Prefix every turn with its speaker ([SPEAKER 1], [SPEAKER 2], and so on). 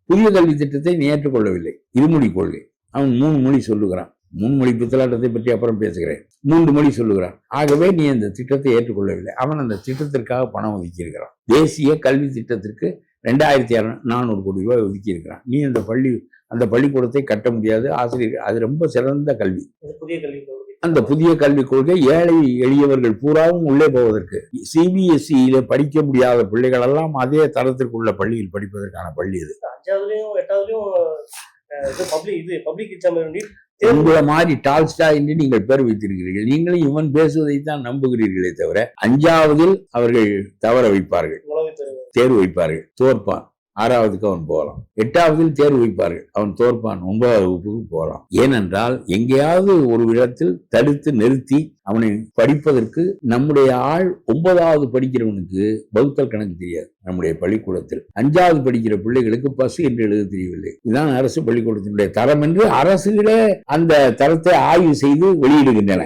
[SPEAKER 1] புதிய கல்வி திட்டத்தை நீ ஏற்றுக்கொள்ளவில்லை. இருமொழி கொள்கை. அவன் 3 மொழி சொல்லுகிறான். 3 மொழி பித்தலாட்டத்தை பற்றி அப்புறம் பேசுகிறேன். 3 மொழி சொல்லுகிறான். ஆகவே நீ அந்த திட்டத்தை ஏற்றுக்கொள்ளவில்லை. அவன் அந்த திட்டத்திற்காக பணம் ஒதுக்கி இருக்கிறான். தேசிய கல்வி திட்டத்திற்கு 2400 கோடி ரூபாய் ஒதுக்கி இருக்கிறான். நீ அந்த பள்ளிக்கூடத்தை கட்ட முடியாது. ஆசிரியர்கள், அது ரொம்ப சிறந்த கல்வி. அந்த புதிய கல்விக் கொள்கை ஏழை எளியவர்கள் பூராவும் உள்ளே போவதற்கு, சிபிஎஸ்இல படிக்க முடியாத பிள்ளைகள் எல்லாம் அதே தரத்திற்குள்ள பள்ளியில் படிப்பதற்கான பள்ளி இது.
[SPEAKER 2] 5ஆவதுலயும் 8ஆவதுலயும் பப்ளிக் எக்ஸாம்
[SPEAKER 1] உங்களை மாதிரி டால்ஸ்டா என்று நீங்கள் பேர் வைத்திருக்கிறீர்கள். நீங்களும் இவன் பேசுவதைத்தான் நம்புகிறீர்களே தவிர, 5ஆவதில் அவர்கள் தவற வைப்பார்கள், தேர்வு வைப்பார்கள், தோற்பான். 6ஆவதுக்கு அவன் போகலாம். 8ஆவதில் தேர்வு வைப்பார்கள், அவன் தோற்பான். 9ஆவது வகுப்புக்கு போகலாம். ஏனென்றால் எங்கேயாவது ஒரு இடத்தில் தடுத்து நிறுத்தி அவனை படிப்பதற்கு, நம்முடைய ஆள் 9ஆவது படிக்கிறவனுக்கு வகுத்தல் கணக்கு தெரியாது. நம்முடைய பள்ளிக்கூடத்தில் 5ஆவது படிக்கிற பிள்ளைகளுக்கு பசு என்று எழுத தெரியவில்லை. இதுதான் அரசு பள்ளிக்கூடத்தினுடைய தரம் என்று அரசுகளே அந்த தரத்தை ஆய்வு செய்து வெளியிடுகின்றன.